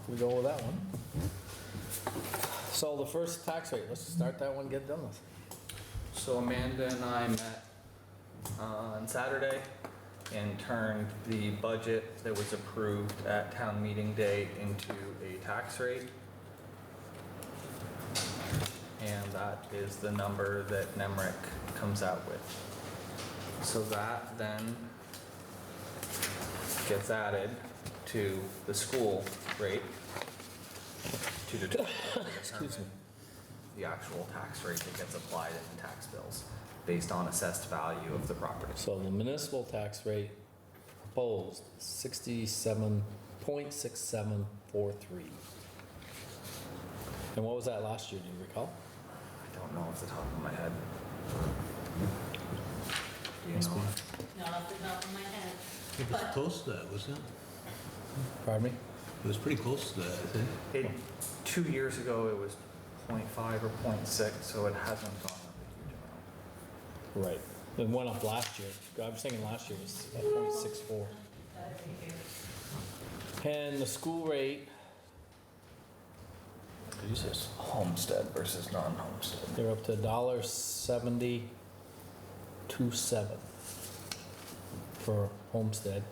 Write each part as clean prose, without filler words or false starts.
we go with that one. So the first tax rate, let's start that one, get it done with. So Amanda and I met on Saturday and turned the budget that was approved at town meeting day into a tax rate. And that is the number that NEMRIC comes out with. So that then gets added to the school rate to determine the actual tax rate that gets applied in the tax bills based on assessed value of the property. So the municipal tax rate proposed 67.6743. And what was that last year, do you recall? I don't know off the top of my head. Do you Must know? Not off the top of my head. It was But close to that, wasn't it? Pardon me? It was pretty close to that, I think. 2 years ago, it was 0.5 or 0.6, so it hasn't gone up a huge amount. Right. It went up last year. I was thinking last year was at 0.64. And the school rate, This is homestead versus non-homestead. they're up to $1.7027 for homestead.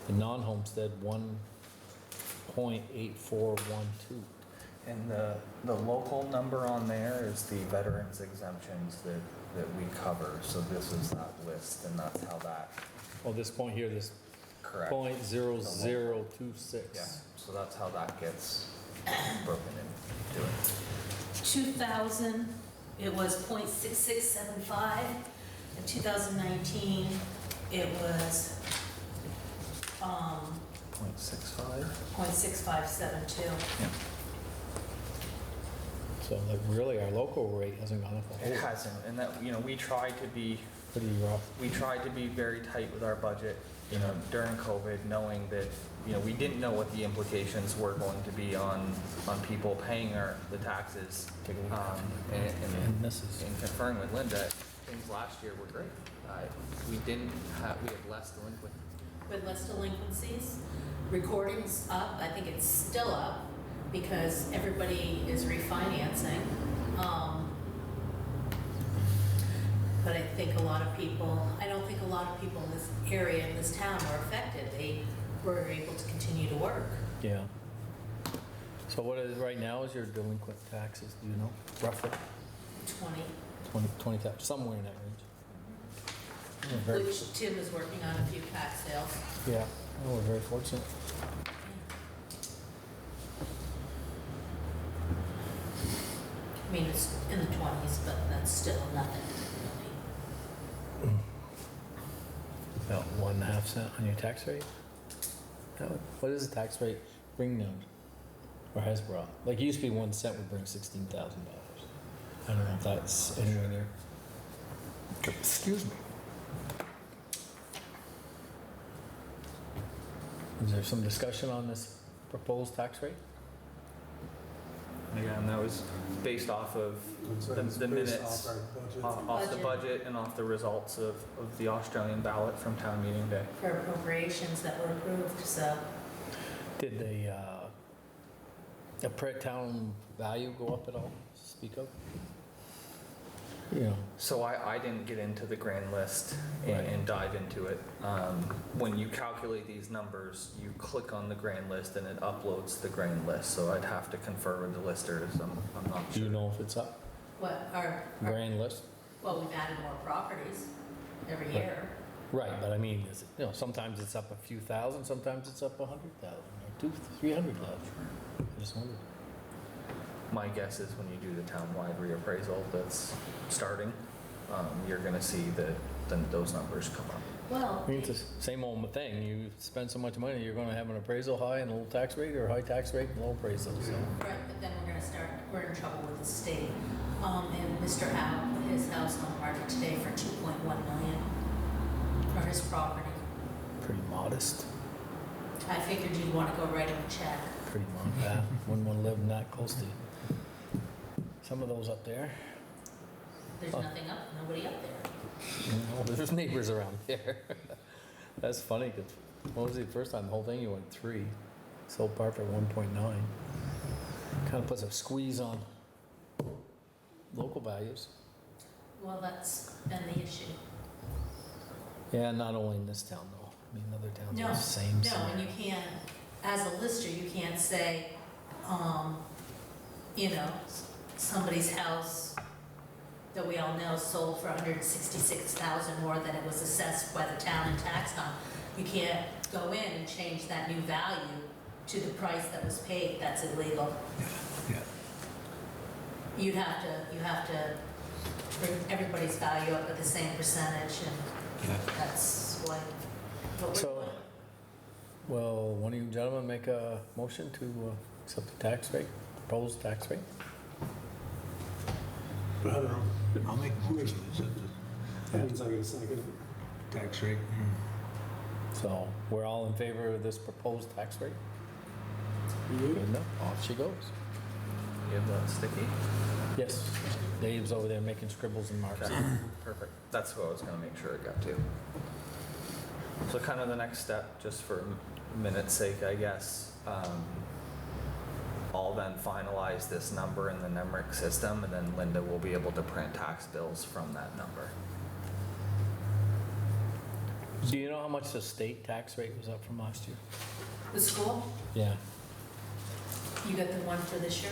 The non-homestead, 1.8412. And the local number on there is the veterans exemptions that we cover. So this is that list, and that's how that, Oh, this point here, this correct. .0026. Yeah, so that's how that gets broken into it. 2000, it was .6675. In 2019, it was 0.65? .6572. Yeah. So like really our local rate hasn't gone up a It whole lot. hasn't, and that, we tried to be Pretty rough. very tight with our budget, during COVID, knowing that, we didn't know what the implications were going to be on people paying the taxes. And this is, In conferring with Linda, things last year were great. We had less delinquent. With less delinquencies, recordings up, I think it's still up because everybody is refinancing. But I think I don't think a lot of people in this area, in this town were affected. They were able to continue to work. yeah. So what is, right now is your delinquent taxes, do you know, roughly? 20, 20 tax, somewhere in that range. We're very- which Tim is working on a few tax sales. Yeah, well, we're very fortunate. I mean, it's in the 20s, but that's still nothing, really. About 1.5 cent on your tax rate? What is the tax rate bring now? Or has brought? Like it used to be 1 cent would bring $16,000. I don't know if that's anywhere there. Excuse me. Is there some discussion on this proposed tax rate? Again, that was based off of the minutes, off the budget and off the results of the Australian ballot from town meeting day. For appropriations that were approved, so. Did the town value go up at all, speak of? Yeah. So I didn't get into the grand list and dive into it. When you calculate these numbers, you click on the grand list and it uploads the grand list. So I'd have to confer with the listers. I'm not Do you sure. know if it's up? What, Grand list? well, we've added more properties every year. Right, but I mean, is it, sometimes it's up a few thousand, sometimes it's up 100,000 or 300,000. I just wondered. My guess is when you do the town-wide reappraisal that's starting, you're gonna see those numbers come up. Well, I mean, it's the same old thing. You spend so much money, you're gonna have an appraisal high and a low tax rate, or high tax rate and low appraisal, so. right, but then we're in trouble with the state. And Mr. Howe put his house on the market today for 2.1 million for his property. Pretty modest, I figured you'd want to go write him a check. pretty modest. Yeah, wouldn't wanna live that close to some of those up there. There's nothing up, nobody up there. There's neighbors around there. That's funny, 'cause what was it, first time, the whole thing, you went 3. sold part for 1.9. Kind of puts a squeeze on local values. Well, that's been the issue. Yeah, not only in this town though. I mean, other towns No, are the same. No, and you can't, as a lister, you can't say, you know, somebody's house that we all know sold for 166,000 more than it was assessed by the town and taxed on. You can't go in and change that new value to the price that was paid. That's illegal. Yeah. You have to bring everybody's value up at the same percentage, and Yeah. that's what we're So- doing. Well, one of you gentlemen make a motion to accept the tax rate, proposed tax rate? But I don't know. I'll make a motion to set That means I get a second. the tax rate. So we're all in favor of this proposed tax rate? You? Good enough, off she goes. You have that sticky? Yes, Dave's over there making scribbles and marks. Okay, perfect. That's what I was gonna make sure it got to. So kind of the next step, just for a minute's sake, I guess, I'll then finalize this number in the NEMRIC system, and then Linda will be able to print tax bills from that number. Do you know how much the state tax rate was up from last year? The school, Yeah, you got the one for this year?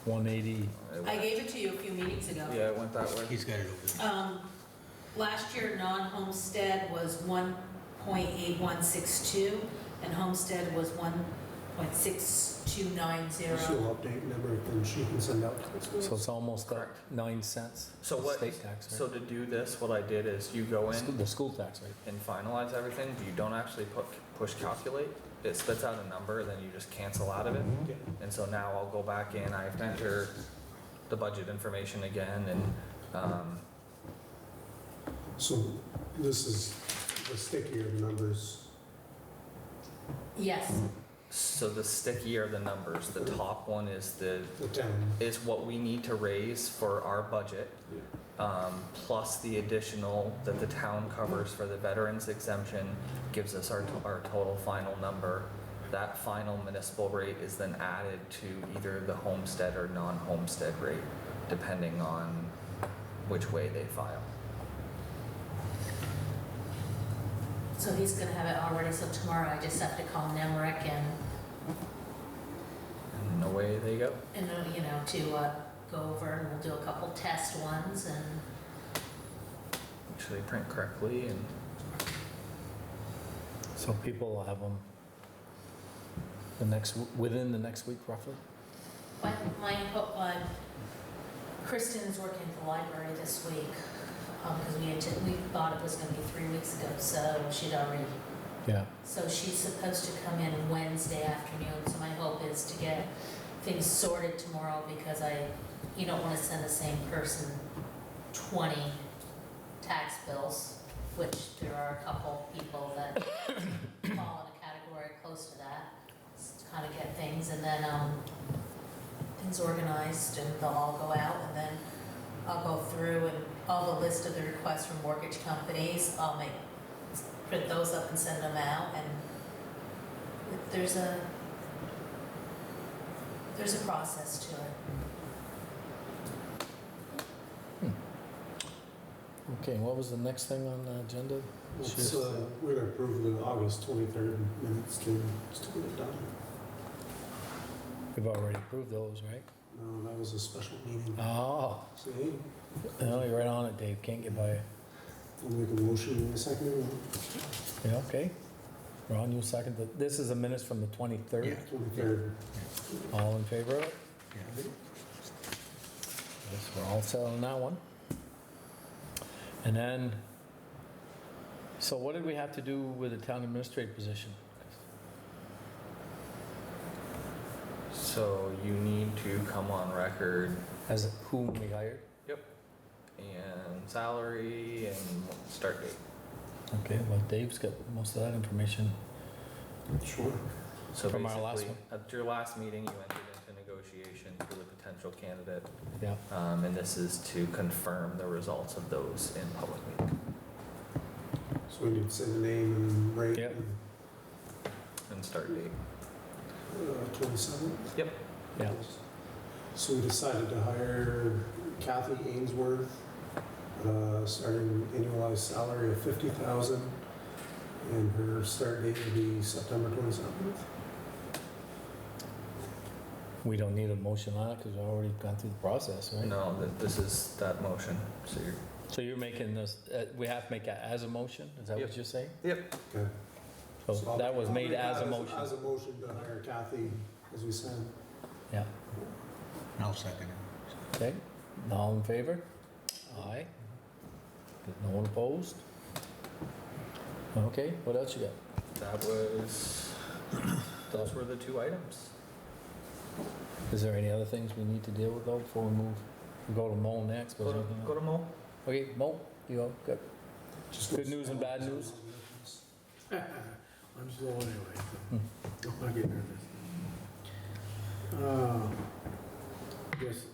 180. I gave it to you a few meetings ago. Yeah, it went that way. He's got it over there. Last year, non-homestead was 1.8162, and homestead was 1.6290. She'll update number, then she can send out. So it's almost up Correct. 9 cents. So the what, State tax so rate. to do this, what I did is you go in The school tax rate. and finalize everything, but you don't actually push calculate. It spits out a number, then you just cancel out of it. Yeah. And so now I'll go back in, I have to enter the budget information again, and, So this is the stickier numbers. Yes, so the stickier the numbers, the top one is The town. is what we need to raise for our budget, plus the additional that the town covers for the veterans exemption gives us our total final number. That final municipal rate is then added to either the homestead or non-homestead rate, depending on which way they file. so he's gonna have it already, so tomorrow I just have to call Nemrick and, And away they go. you know, to go over, and we'll do a couple test ones, and Make sure they print correctly, and So people will have them within the next week roughly? my hope, Kristen is working at the library this week, because we thought it was gonna be 3 weeks ago, so she'd already, Yeah. so she's supposed to come in Wednesday afternoon, so my hope is to get things sorted tomorrow, because you don't wanna send the same person 20 tax bills, which there are a couple people that fall in a category close to that, to kind of get things, and then, things organized, and they'll all go out, and then I'll go through and all the list of the requests from mortgage companies, print those up and send them out, and there's a process to it. Okay, what was the next thing on the agenda? It's, we're gonna approve the August 23rd minutes to get it done. We've already approved those, right? No, that was a special meeting. Oh, See, no, you're right on it, Dave, can't get by it. I'll make a motion in a second. Yeah, okay. Ron, you second that. This is the minutes from the 23rd. Yeah. 23rd. All in favor of it? Yeah. Yes, we're all set on that one. And then, so what did we have to do with the town administrator position? so you need to come on record, As whom we hired? and salary, and start date. Okay, well, Dave's got most of that information. Sure. So From our last basically, at your last meeting, you entered into negotiation for the potential candidate, Yeah, and this is to confirm the results of those in public meeting So we need to say the name and rate. Yep. and- and start date. 27th. Yep. Yeah. So we decided to hire Kathy Ainsworth, starting annualized salary of $50,000, and her start date will be September 27th. We don't need a motion on it because we've already gone through the process, right? No, this is that motion, so you're, So you're making this, we have to make that as a motion? Is that what Yep. you're saying? yep, Okay. So that was made as a motion? As a motion to hire Kathy, as we said. Yeah. I'll second it. Okay, all in favor? Aye. No one opposed? Okay, what else you got? those were the two items. Is there any other things we need to deal with though before we move? We go to Mo next, but Go to Mo. Okay, Mo, you all good? Just Good news and bad news? I'm slow anyway, so don't get nervous. Yes.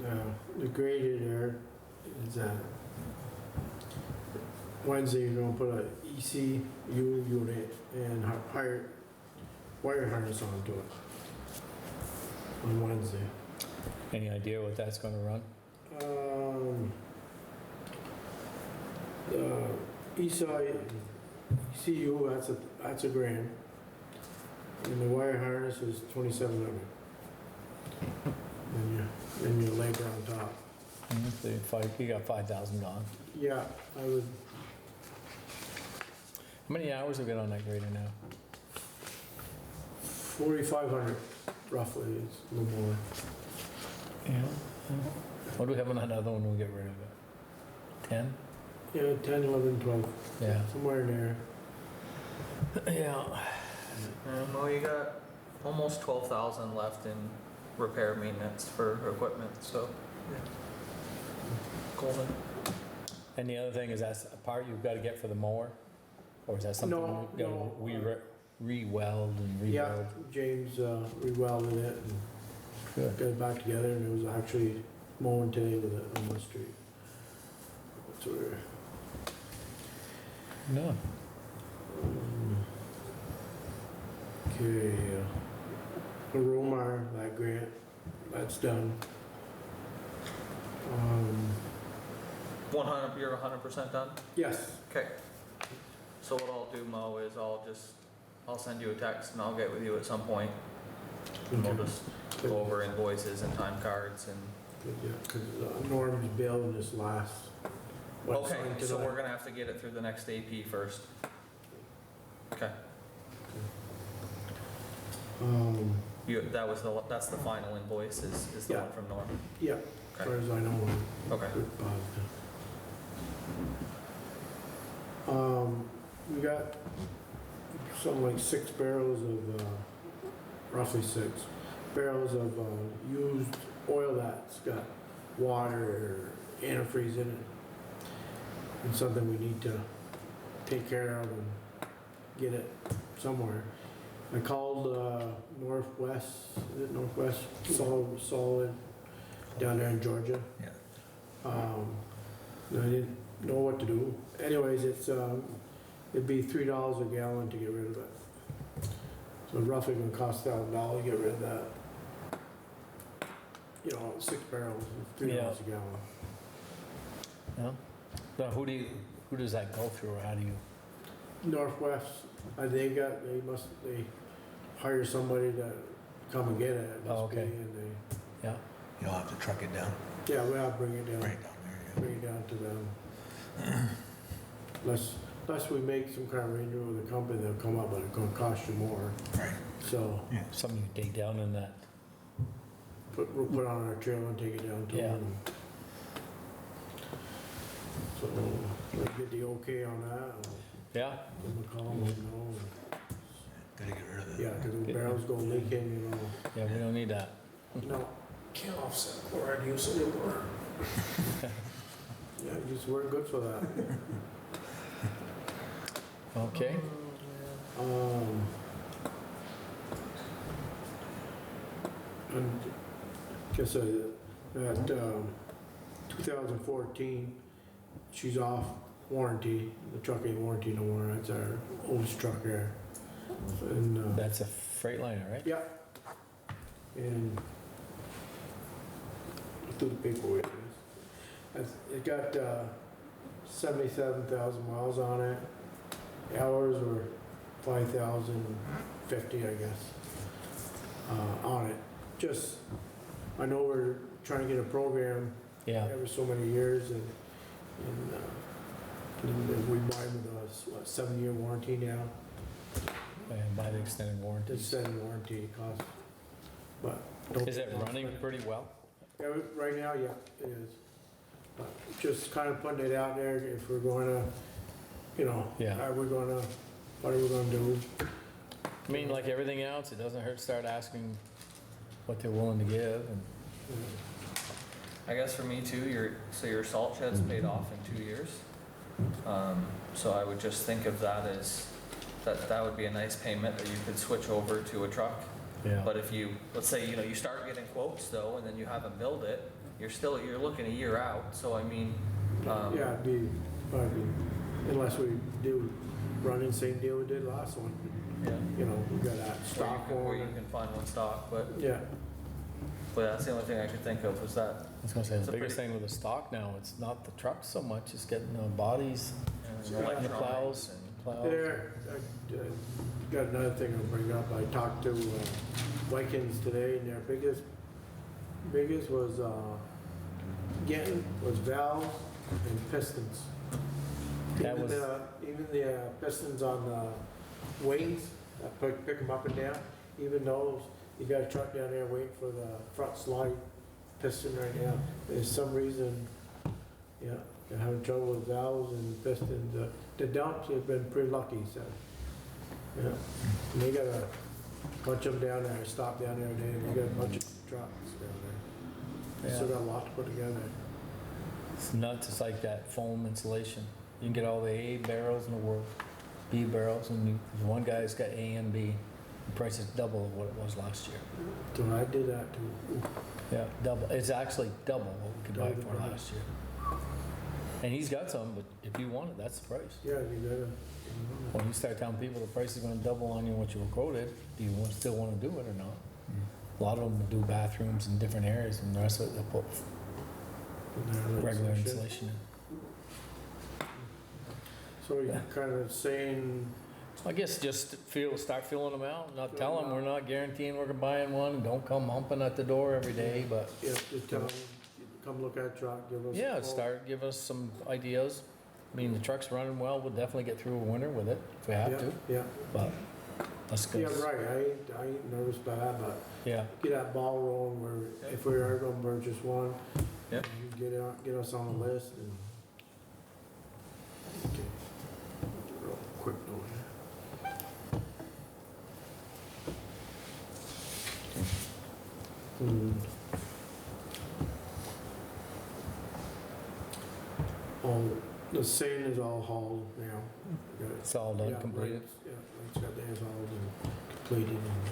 Now, the grader there is Wednesday, you're gonna put a ECU unit and wire harness onto it on Wednesday. Any idea what that's gonna run? ECU, that's a grand. And the wire harness is 2,700. And your labor on top. You got 5,000 gone. Yeah, I would, How many hours have we got on that grader now? 4,500 roughly, it's a little more. Yeah. What do we have on that other one when we get rid of it? 10? Yeah, 10, 11, 12, Yeah. somewhere in there. Yeah. Mo, you got almost 12,000 left in repair maintenance for equipment, so. Golden. And the other thing is that's a part you've got to get for the mower? Or is that something No, you got no. to re-weld and Yeah, rebuild? James rewelded it and Good. got it back together, and it was actually mowing today with it on the street. So we're, No. okay, the Romar, that grant, that's done. You're 100% done? Yes, Okay. So what I'll do, Mo, is I'll send you a text and I'll get with you at some point. And we'll just go over invoices and time cards and. yeah, because Norm's bill just last. Okay, so we're gonna have to get it through the next AP first. Okay. That's the final invoice is the Yeah. one from Norm. Yeah, as far Okay. as I know. Okay. Good positive. We got something like 6 barrels of, roughly 6 barrels of used oil that's got water or antifreeze in it. And something we need to take care of and get it somewhere. I called Northwest, is it Northwest Solid down there in Georgia. Yeah. And I didn't know what to do. Anyways, it'd be $3 a gallon to get rid of it. So roughly gonna cost $1,000 to get rid of that. You know, 6 barrels, $3 a gallon. Yeah. Now, who does that go through, or how do you? Northwest, they hire somebody to come and get it. Oh, okay. And Yeah. You'll have to truck it down, yeah, we'll have to bring it down. right down there. Bring it down to them. Unless we make some kind of arrangement with the company, they'll come up, but it's gonna cost you more. Yeah. Right. So, Yeah. Something you dig down in that. we'll put it on our trailer and take it down to Yeah. them. So, we'll get the okay on that, Yeah. give them a call, let them know. Gotta get rid of it. Yeah, because the barrels go leaking, you know. Yeah, we don't need that. No, can't offset chloride use anymore. Yeah, just we're good for that. Okay. And just at 2014, she's off warranty. The truck ain't warranty no more. That's our oldest truck there. And, That's a Freightliner, right? yeah. And do the paperwork. It got 77,000 miles on it. Hours were 5,050, I guess, on it. Just, I know we're trying to get a program Yeah, every so many years, and we buy them with a 7-year warranty now. and by the extended warranty. The extended warranty costs, but. don't- Is it running pretty well? Yeah, right now, yeah, it is. But just kind of putting it out there, if we're going to, you know, Yeah. what are we gonna do? I mean, like everything else, it doesn't hurt to start asking what they're willing to give and, I guess for me too, your salt shed's paid off in 2 years. So I would just think of that as, that would be a nice payment that you could switch over to a truck. yeah. But if you, let's say, you start getting quotes though, and then you haven't billed it, you're looking a year out, so I mean, Yeah, probably, unless we do run in same deal we did last one. yeah. You know, we got that stock Where you on. can find one stock, but Yeah, that's the only thing I could think of was that. I was gonna say, It's the a biggest pretty- thing with the stock now, it's not the trucks so much, it's getting the bodies, And Yeah. and the plows, electronics and- plows. there, I got another thing I'll bring up. I talked to Vikings today, and their biggest was valves and pistons. That Even was- the pistons on the wings, pick them up and down, even those, you got a truck down there waiting for the front slide piston right now. There's some reason, yeah, they're having trouble with valves and pistons. The dumps have been pretty lucky, so, yeah. And they got a bunch of them down there, stopped down there today, and they got a bunch of trucks down there. They still got a lot to put together. It's nuts, it's like that foam insulation. You can get all the A barrels in the world, B barrels, and one guy's got A and B. The price is double of what it was last year. So I did that too. Yeah, double, it's actually double what we could buy Double for the price. last year. And he's got some, but if you want it, that's the price. Yeah, you gotta. When you start telling people the price is gonna double on you what you were quoted, do you still wanna do it or not? A lot of them do bathrooms in different areas, and the rest of it, they'll put regular insulation in. So you're kind of saying, I guess just start filling them out, not tell them we're not guaranteeing we're buying one, and don't come humping at the door every day, but yeah, just tell them, come look at a truck, give us. a yeah, quote. give us some ideas. I mean, the truck's running well, we'll definitely get through a winter with it if we have to, Yeah, but let's go. yeah, right, I ain't nervous about that, but Yeah, get that ball rolling where if we are gonna purchase one, Yep. you get us on the list and. Okay. Real quick note here. All, the sand is all hauled now. Got it. it's all done, Yeah, completed. Wright's- Yeah, Wright's got theirs hauled and completed. And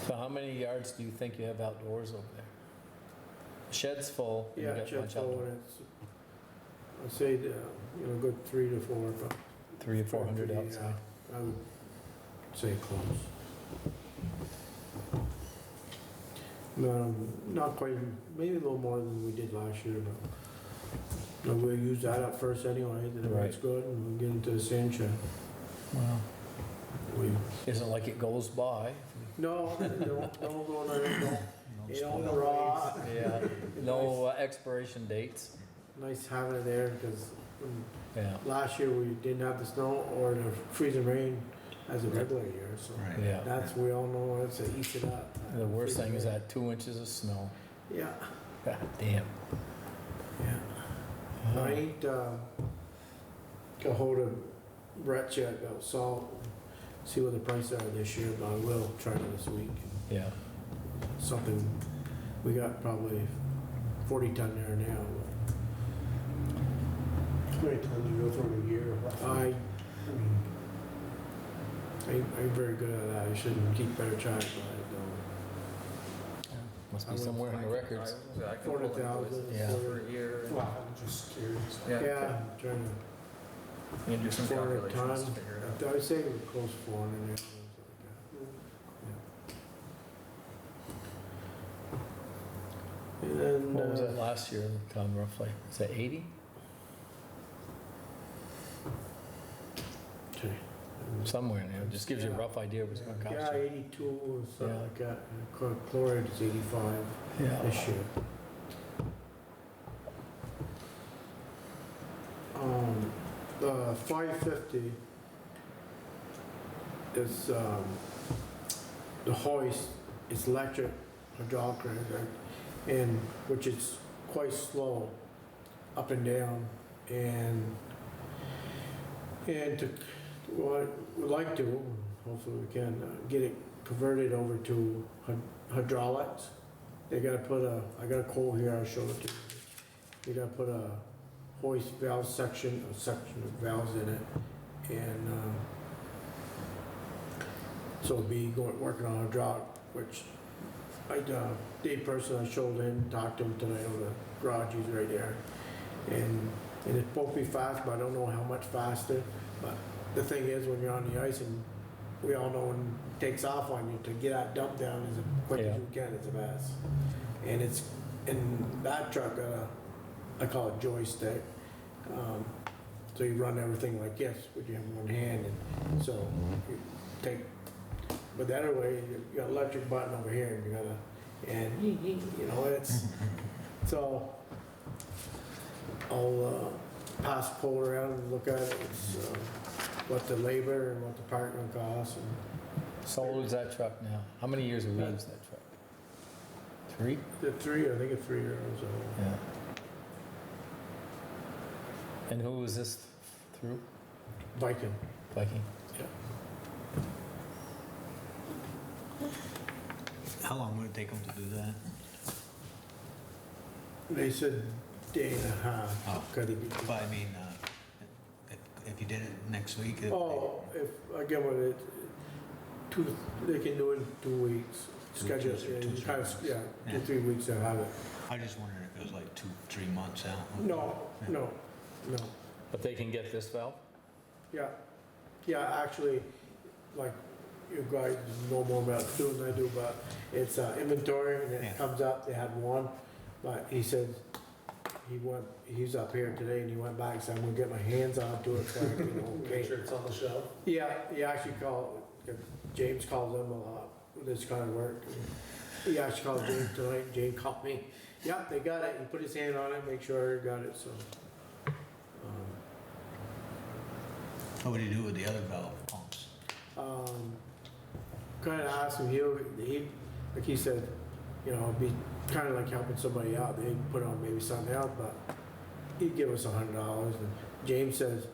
So how many yards do you think you have outdoors over there? The Shed's full, and you Yeah, got a bunch chip's full, outdoors. and it's, I'd say, good 3 to 4, but. 300 or 400 Yeah, outside. I would say close. No, not quite, maybe a little more than we did last year, but we'll use that up first anyway, then if Right. it's good, and we'll get into the sand shed. Wow. We, Isn't like it goes by. no, don't go there, don't, it don't raw. Yeah, no expiration dates. Nice having it there, because Yeah, last year we didn't have the snow or the freezing rain as a regular year, so. Right. yeah. That's, we all know it's a eats it up. The worst thing is that 2 inches of snow. Yeah, God damn. yeah. I ain't, got hold of Brett yet about salt, see what the prices are this year, but I will try this week. Yeah, Something, we got probably 40 ton there now. How many times do you go through in a year? roughly? I'm very good at that, I should keep better track, but must I be went somewhere in the records. I can pull 40,000. invoices Yeah. For a year. Wow, I'm just curious. I don't. Yeah. Yeah, I'm trying to, You can do some 400 calculations ton. to figure it out. I'd say it was close to 400 there, something like that. And then, What was that last year, Tom, roughly? Is that 80? okay. Somewhere in there, just gives you a rough idea of what's gonna Yeah, cost you. 82 or something Yeah. like that. And chloride is 85 Yeah. this year. The 550 is, the hoist, it's electric hydraulic, right? And, which is quite slow, up and down, and to, what we'd like to, hopefully we can, get it converted over to hydraulics. They gotta put I got a quote here, I'll show it to you. They gotta put a hoist valve section, a section of valves in it, and, so it'll be working on hydraulic, which Dave personally, I showed him, talked to him tonight on the garage, he's right there. And it's supposed to be fast, but I don't know how much faster. But the thing is, when you're on the ice, and we all know when it takes off on you, to get that dump down as quick as you can, it's a mess. And that truck got I call it joystick. So you run everything like this, with you have one hand, and so you take, but the other way, you got an electric button over here, and you gotta, and you know, it's, so I'll pass the quote around and look at it, it's what the labor and what the part gonna cost, and So old is that truck now? How many years have we used that truck? 3? the I think it's 3 years old. Yeah. And who was this through? Viking. Viking? Yeah. How long would it take them to do that? They said day and a half. Oh. Gotta get- But I mean, if you did it next week, Oh, if, again, with it, they can do it in 2 weeks. Schedule, two, kind of, yeah, yeah. 2-3 weeks to have it. I just wondered if it was like 2-3 months out. No, no, no. But they can get this valve? Yeah, yeah, actually, like, you guys know more about it too than I do, but it's inventory, and Yeah. it comes up, they had one, but he said, he's up here today, and he went back, and said, I'm gonna get my hands onto it, so I can, Make sure okay. it's on the shelf. Yeah, he actually called, James calls them a lot with this kind of work. He actually called James tonight, and James called me, yeah, they got it, he put his hand on it, make sure he got it, so. What would you do with the other valve pumps? Kind of asked him, he, like he said, you know, it'd be kind of like helping somebody out. They'd put on maybe something else, but he'd give us $100. And James says,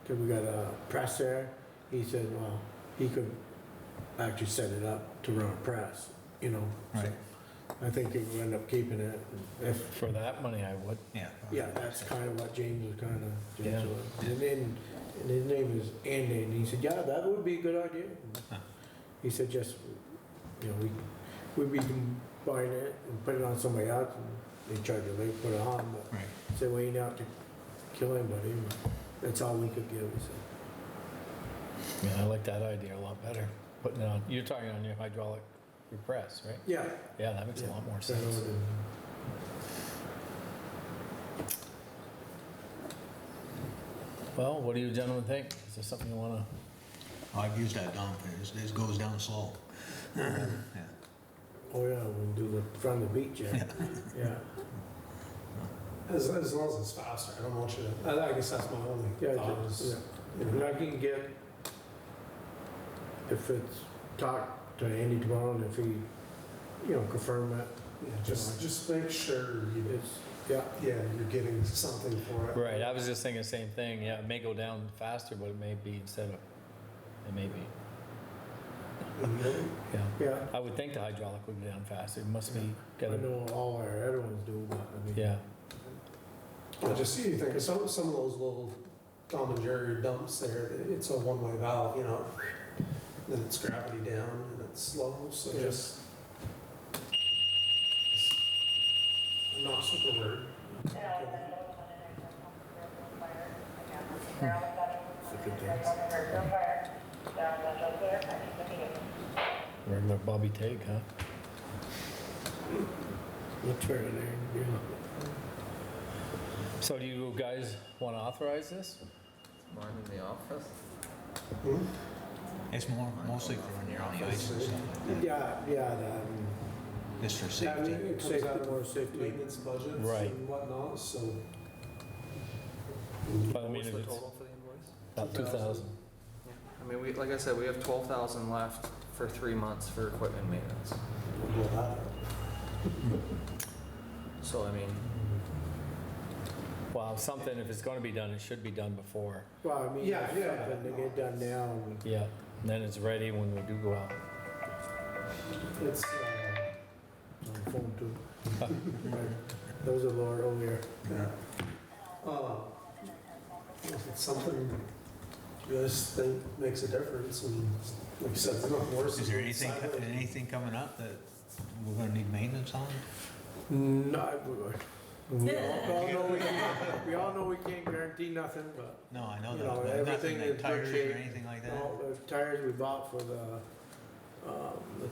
cause we got a press there, he said, well, he could actually set it up to run a press, you know. So Right. I think he would end up keeping it. If, For that money, I would. Yeah. yeah, that's kind of what James was kind of, Yeah. and then, and his name is Andy, and he said, yeah, that would be a good idea. Huh. He said, just, you know, we'd be buying it and put it on somebody else, and they charge you late, put it on, but Right. said, we ain't out to kill anybody, but that's all we could give, he said. Yeah, I like that idea a lot better. Putting it on, you're talking on your hydraulic repress, right? Yeah. Yeah, that makes a lot more So, sense. Well, what do you gentlemen think? Is there something you wanna? I've used that dump, it goes down slow. Yeah. Oh, yeah, we do the front of the beach, yeah. Yeah, As long as it's faster, I don't want you to, I guess that's my only yeah, thought is, yeah. And I can get, if it's, talk to Andy tomorrow, and if he, you know, confirm it, yeah, just make sure you, it's, yeah. yeah, you're getting something for it. Right, I was just thinking the same thing. Yeah, it may go down faster, but it may be it may be. Yeah. Yeah, I would think the hydraulic would go down faster. It must be, I gotta, know all our other ones do, but I mean. yeah. I just see you think of some of those little Tom and Jerry dumps there, it's a one-way valve, you know, then it's gravity down and it's slow, so Yeah. just. I'm not super worried. Good things. Regular Bobby Take, huh? We'll turn it there, yeah. So do you guys want to authorize this? Mine in the office. Hmm? It's mostly for when you're on the ice and stuff. Yeah, Just for Yeah, I safety. mean, it comes Safety, out of more safety. maintenance budgets Right. and whatnot, so. But I mean, What's if the it's total for the invoice? about 2,000. I mean, like I said, we have 12,000 left for 3 months for equipment maintenance. We'll blow that up. So, I mean, Well, something, if it's going to be done, it should be done before. Well, I mean, Yeah, it's yeah. something to get done now. And Yeah, and then it's ready when we do go out. It's, on the phone too. Those are Laura earlier. if it's something you guys think makes a difference, and like you said, it's not worse. Is there anything coming up that we're gonna need maintenance on? No, we all know we can't guarantee nothing, but, No, I know you know, that, but everything nothing is like good tires shape. or anything like that? No, the tires we bought for the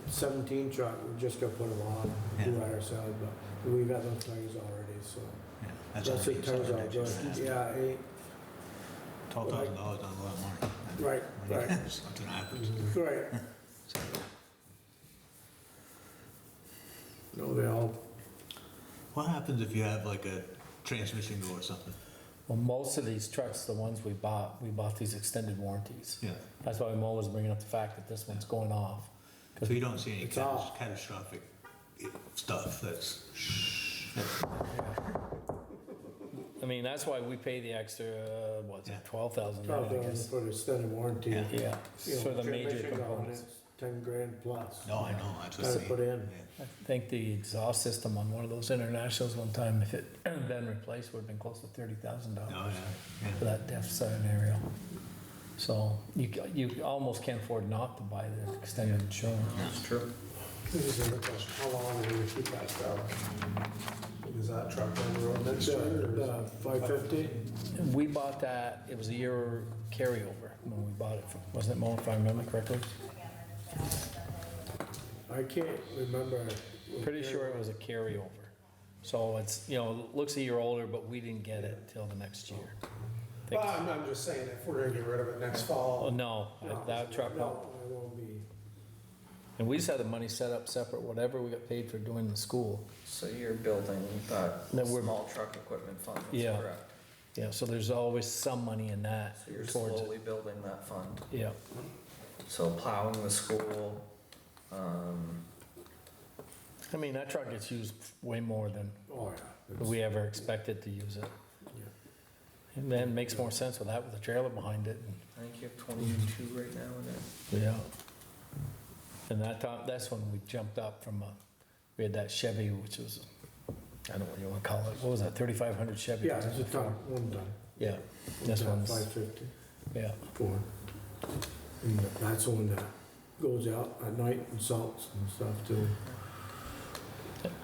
17 truck, we just gotta put them on, do Yeah. that ourselves, but we got those tires already, so. Yeah, That's already it, turns something out that you good. asked. Yeah, $12,000 on a lot of money. right, right, Something happens. right. No, they all, What happens if you have like a transmission go or something? Well, most of these trucks, the ones we bought these extended warranties. Yeah. That's why I'm always bringing up the fact that this one's going off. So you don't see any It's off. catastrophic stuff that's. I mean, that's why we pay the extra, what's it, Yeah. 12,000, I $12,000 guess. for the extended warranty. Yeah. Yeah, You know, for the major transmission on components. it's 10 grand plus. No, I know, that's what Gotta I put mean. in. I think the exhaust system on one of those internationals one time, if it had been replaced, would have been close to $30,000 Oh, yeah, for that depth scenario. So you almost can't afford not to buy the extended insurance. that's true. This is another question, how long are we gonna keep that stuff? Is that truck on the road next year? or is The it- 550? We bought that, it was a year carryover when we bought it, wasn't it, Mo, if I remember correctly? I can't remember. Pretty sure it was a carryover. So it's, looks a year older, but we didn't get it till the next year. Well, I'm just saying, if we're gonna get rid of it next Oh, fall. no, that truck, No, it won't be. and we just had the money set up separate, whatever we got paid for doing the school. So you're building that Then we're- small truck equipment fund, that's Yeah. correct? Yeah, so there's always some money in that So you're towards it. slowly building that fund. Yeah, So plowing the school, I mean, that truck gets used way more than Oh, yeah. we ever expected to use it. Yeah. And then it makes more sense with that, with the trailer behind it. I think you have 22 right now in there. Yeah. And that's when we jumped up from we had that Chevy, which was, I don't know what you want to call it, what was that, 3,500 Chevy? Yeah, it's a ton, one ton. Yeah, this One ton, one's, 550 yeah, for. And that's the one that goes out at night and salts and stuff too.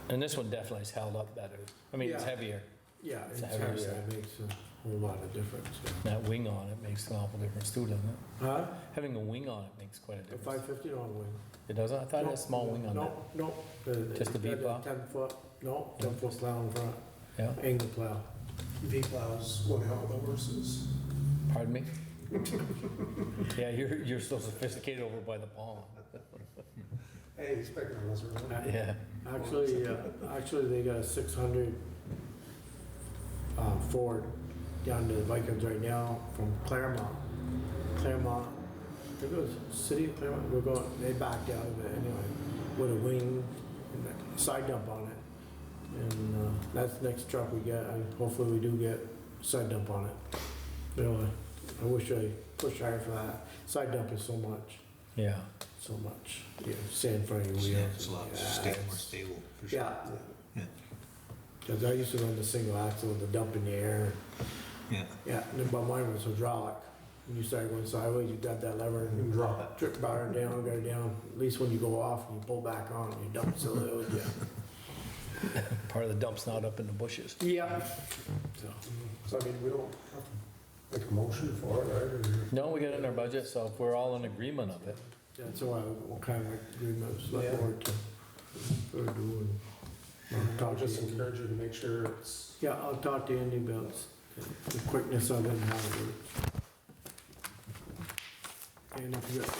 and this one definitely has held up better. I mean, it's Yeah. heavier. Yeah, It's it's heavier, heavy, so- it makes a whole lot of difference. Yeah. That wing on it makes an awful difference too, doesn't it? Huh? Having a wing on it makes quite a The difference. 550 on wing? It doesn't? I thought it had a small wing on it. No. Just a V plow? 10-foot, no, 10-foot plow in front, Yeah, angle plow. V-plows went out with the horses. pardon me? Yeah, you're so sophisticated over by the pond. Hey, he's picking on us around. Yeah, Actually, they got a 600 Ford down to the Vikings right now from Claremont. Claremont, I think it was City of Claremont, they backed out of it anyway, with a wing and a side dump on it. And that's the next truck we get, and hopefully we do get side dump on it. Really, I wish I pushed higher for that. Side dump is so much, yeah. sand in front of your Yeah, wheels. it's a lot Yeah, more stable, for sure. Yeah, Yeah. because I used to run the single axle with the dump in the air. Yeah, Yeah, and then, but mine was hydraulic. When you start going sideways, you got that lever And and drop it. trip bar it down, got it down. At least when you go off, you pull back on, you dump so it would, yeah. Part of the dump's not up in the bushes. Yeah. So, So I mean, we don't have to make a motion for it, right? Or- No, we got it in our budget, so if we're all in agreement of it. That's why, what kind of agreement select Yeah. board to, or do. and I'll talk to just Andy. encourage you to make sure it's, Yeah, I'll talk to Andy about the quickness of it and how it works. And if you got,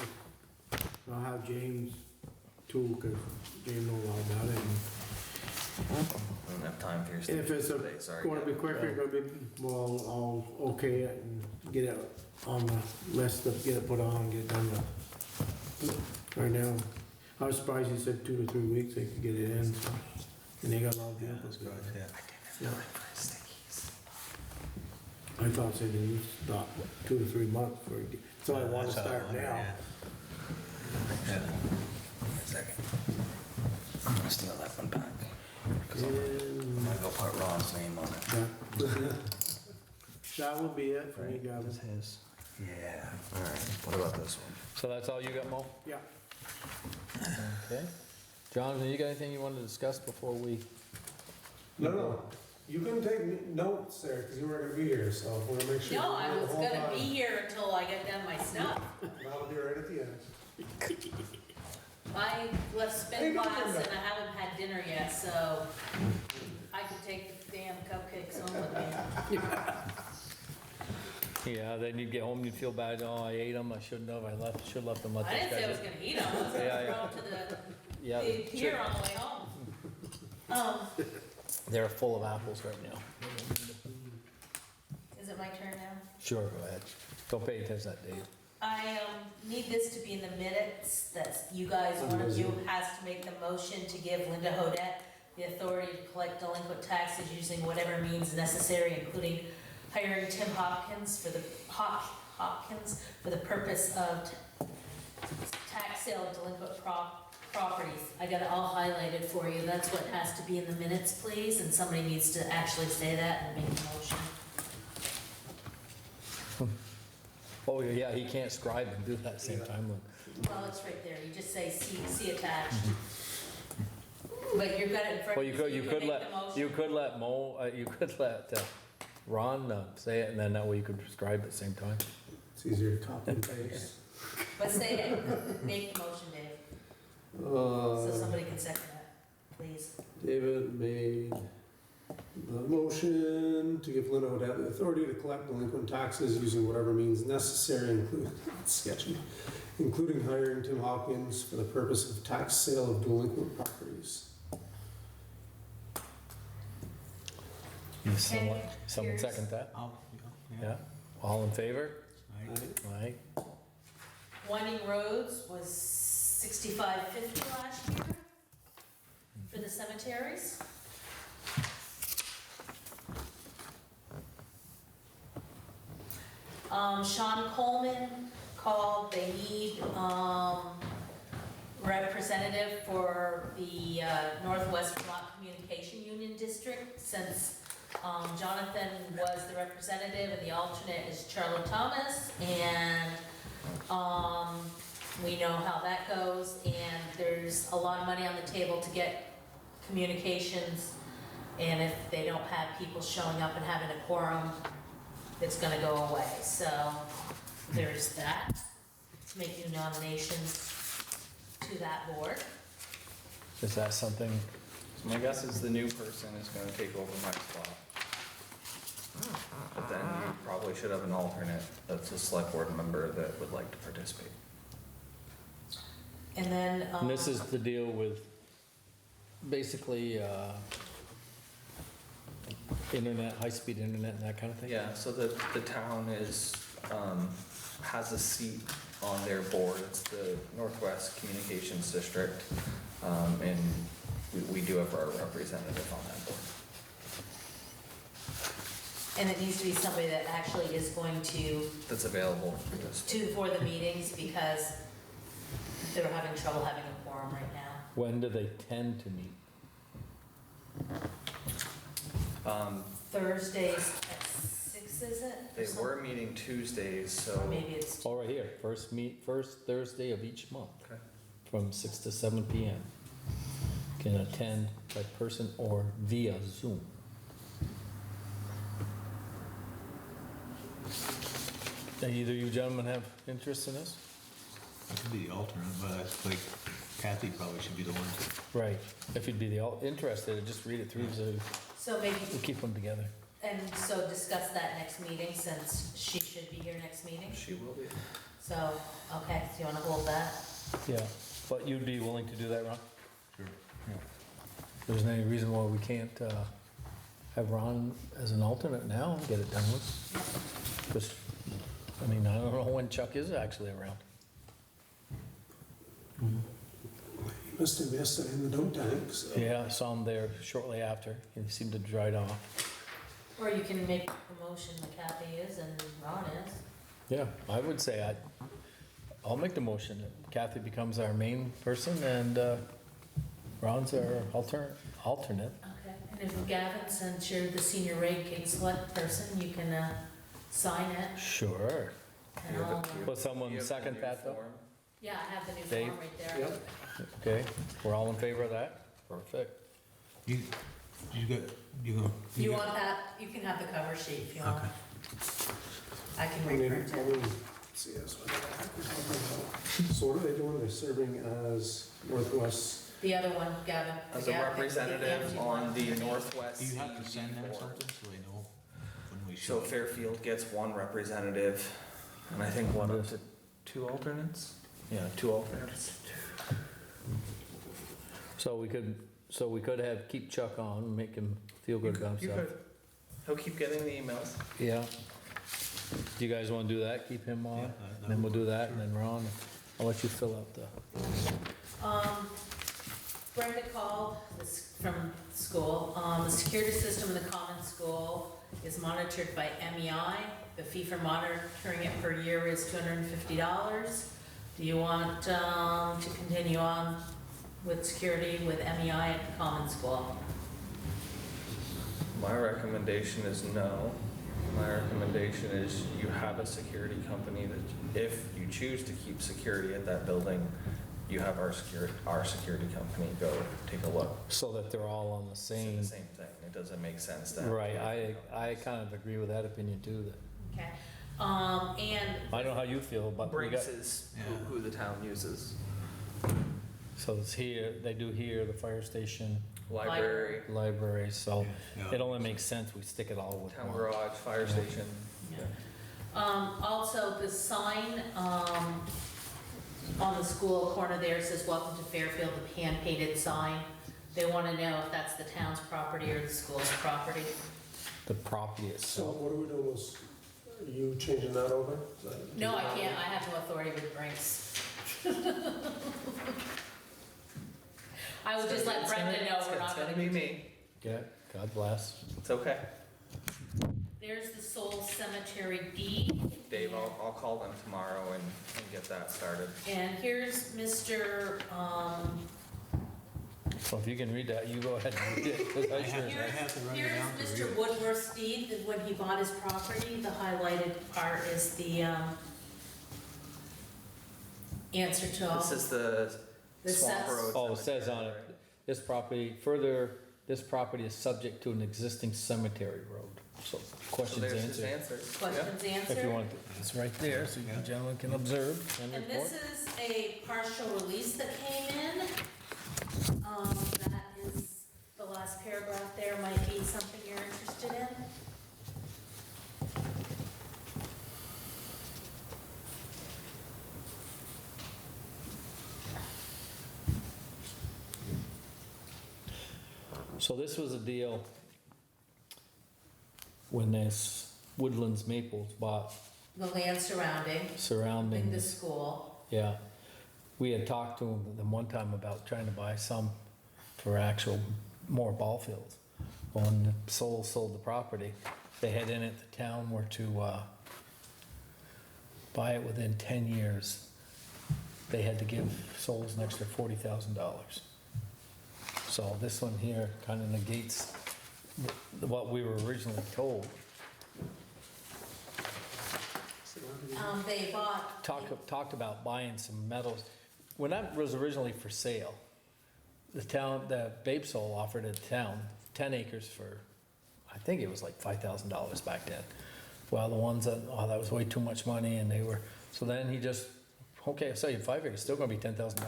I'll have James too, cause James knows all about it. And I don't have time for your stuff if it's today, sorry. gonna be quicker, gonna be, well, I'll okay it and get it on the list, get it put on, get it done with. Right now, I was surprised he said 2 to 3 weeks they could get it in, so, and they got a lot of Yeah, vehicles. that's good, yeah. Yeah. Stickies. I thought said he stopped 2 to 3 months for it. So I wanna That's how start I now. Yeah. A second. I'm gonna steal that one back. 'Cause I'm And gonna go put Ron's name on it. that will be it for me, guys. his. Yeah. Alright, what about this one? So that's all you got, Mo? Yeah. Okay. Jonathan, you got anything you wanted to discuss before we? no, you can take notes there, because you weren't gonna be here, so we're gonna make sure. No, you're I here the was whole gonna be time. here until I got done my stuff. That'll be right at the end. I left Hey, spin don't class come and back. I haven't had dinner yet, so I could take the damn cupcakes home with me. Yeah, then you'd get home, you'd feel bad, oh, I ate them, I shouldn't have, should've left them, let I those didn't say I was guys. gonna eat them, I was gonna Yeah, throw yeah. them to the, Yeah, here on the way home. they're full of apples right now. Is it my turn now? Sure, go ahead. Don't pay attention to that, Dave. I need this to be in the minutes, that you guys, one of you has to make the motion to give Linda Hodette the authority to collect delinquent taxes using whatever means necessary, including hiring Tim Hopkins for the purpose of tax sale of delinquent properties. I got it all highlighted for you, that's what has to be in the minutes, please, and somebody needs to actually say that and make a motion. Oh, yeah, he can't scribe and do that at the same time. Look. Well, it's right there, you just say see attached. But you've got it in front Well, of you, so you can make the motion. you could let Mo, you could let Ron say it, and then that way you could scribe at the same time. It's easier to copy and paste. But say it, make the motion, Dave, so somebody can second that, please. David made the motion to give Linda Odette the authority to collect delinquent taxes using whatever means necessary, including hiring Tim Hopkins for the purpose of tax sale of delinquent properties. Someone here's- second that? Oh, Yeah? All in favor? Right. Aye. Winding Roads was $65.50 last year for the cemeteries. Sean Coleman called, they need, representative for the Northwest Vermont Communication Union District, since Jonathan was the representative and the alternate is Charlotte Thomas, and we know how that goes, and there's a lot of money on the table to get communications, and if they don't have people showing up and having a quorum, it's gonna go away, so there's that. To make new nominations to that board. Is that something, So my guess is the new person is gonna take over my spot. But then you probably should have an alternate that's a select board member that would like to participate. And then, and this is to deal with basically internet, high-speed internet and that kind of thing? Yeah, so the town is, has a seat on their board, it's the Northwest Communications District, and we do have our representative on that board. and it needs to be somebody that actually is going to, That's available for this. for the meetings, because they're having trouble having a quorum right now. When do they tend to meet? Thursdays at 6, is it? Or They something? were meeting Tuesdays, Or so, maybe it's, Oh, right here, first Thursday of each month, okay. from 6 to 7 p.m. Can attend by person or via Zoom. Either you gentlemen have interest in this? I could be the alternate, but I think Kathy probably should be the one to. Right. If you'd be interested, just read it through so So maybe, we'll keep them together. and so discuss that next meeting, since she should be here next meeting. She will be. So, okay, so you wanna hold that? Yeah, but you'd be willing to do that, Ron? Sure. There isn't any reason why we can't have Ron as an alternate now and get it done with. Because, I mean, I don't know when Chuck is actually around. You must have missed it in the dunk tank, so. Yeah, I saw him there shortly after. He seemed to dried off. Or you can make the promotion that Kathy is and Ron is. Yeah, I would say I'll make the motion that Kathy becomes our main person and Ron's our alternate. Okay, and if Gavin, since you're the senior rate case select person, you can sign it. Sure. And I'll, Will someone You have the second new that though? form? yeah, I have the new Dave? form right there. Yep. Okay, we're all in favor of that? Perfect. You got, If you want that, you can have the cover sheet if you want. Okay. I can I mean, reprint I it. mean, see, that's what the heck we're talking about. So what are they doing? They're serving as Northwest. The other one, Gavin. As a Gavin, representative the on the empty one. Northwest. do you have to CUP send them board. something so they know when we So should? Fairfield gets one representative, and I think one up to two alternates? Yeah, two alternates. So we could keep Chuck on, make him feel good about You himself. could. He'll keep getting the emails. Yeah. Do you guys want to do that? Keep him on? Yeah, And then we'll do that, and then Ron, I'll let you fill out the, Brenda called from school. The security system in the common school is monitored by MEI. The fee for monitoring it per year is $250. Do you want to continue on with security with MEI at the common school? My recommendation is no. My recommendation is you have a security company that, if you choose to keep security at that building, you have our security company go take a look. so that they're all on the It's same. the same thing. It doesn't make sense to have. Right, I kind of agree with that opinion too, that, Okay. And I don't know how you feel, but we Brinks got, is Yeah. who the town uses. so it's here, they do here, the fire station, Library, library, so Yeah. it only makes sense we stick it all with town one. garage, fire station. Yeah. Also, the sign, on the school corner there says, "Welcome to Fairfield," the hand-painted sign. They want to know if that's the town's property or the school's property. The property So itself. what are we doing? Are you changing that over? Is that- No, I can't, I have no authority with Brinks. I would just let Brenda know we're not It's gonna gonna. be me. Yeah, God bless. It's okay. There's the Soul Cemetery deed. Dave, I'll call them tomorrow and get that started. And here's Mr., So if you can read that, you go ahead and read it, 'cause I I sure. have to run it here's down to read Mr. it. Woodworth's deed, that when he bought his property, the highlighted part is the, answer to all. This is the The Swamp sets. Road. Oh, it says on Cemetery, it, this property is subject to an existing cemetery road. So right? So questions there's his answered. answers. Questions answered? If you want, it's right there, so you Yeah. gentlemen can observe and And report. this is a partial release that came in. That is, the last paragraph there might be something you're interested in. So this was a deal when this Woodlands Maples bought The land surrounding surrounding the this. school. Yeah, we had talked to them one time about trying to buy some for actual more ball fields. When Soul sold the property, they had in it the town were to buy it within 10 years. They had to give Souls an extra $40,000. So this one here kind of negates what we were originally told. They bought. Talked about buying some metals. When that was originally for sale, the Babe Soul offered the town 10 acres for, I think it was like $5,000 back then. Well, the ones that, oh, that was way too much money, and they were, so then he just, okay, I'll sell you 5 acres, it's still gonna be $10,000.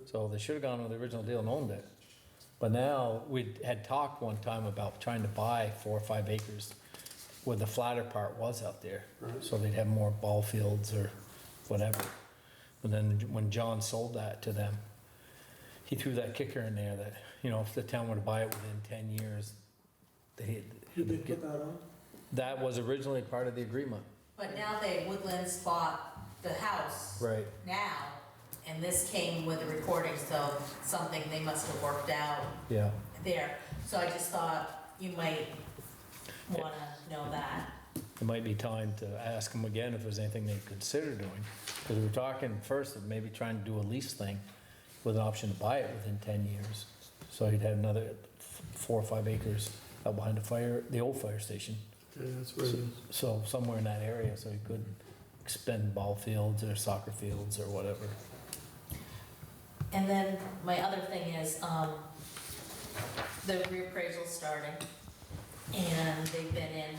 So they should have gone with the original deal and owned it. But now, we had talked one time about trying to buy 4 or 5 acres where the flatter part was out there. Right. So they'd have more ball fields or whatever. But then when John sold that to them, he threw that kicker in there that, you know, if the town were to buy it within 10 years, they, Who did put that on? that was originally part of the agreement. But now Woodlands bought the house Right. now, and this came with the recording, so something they must have worked out Yeah. there. So I just thought you might wanna know that. It might be time to ask them again if there's anything they'd consider doing. Because we were talking first of maybe trying to do a lease thing with an option to buy it within 10 years. So he'd have another 4 or 5 acres out behind the old fire station. Yeah, that's where it is. So somewhere in that area, so he could expend ball fields or soccer fields or whatever. And then my other thing is, the reappraisal's starting, and they've been in,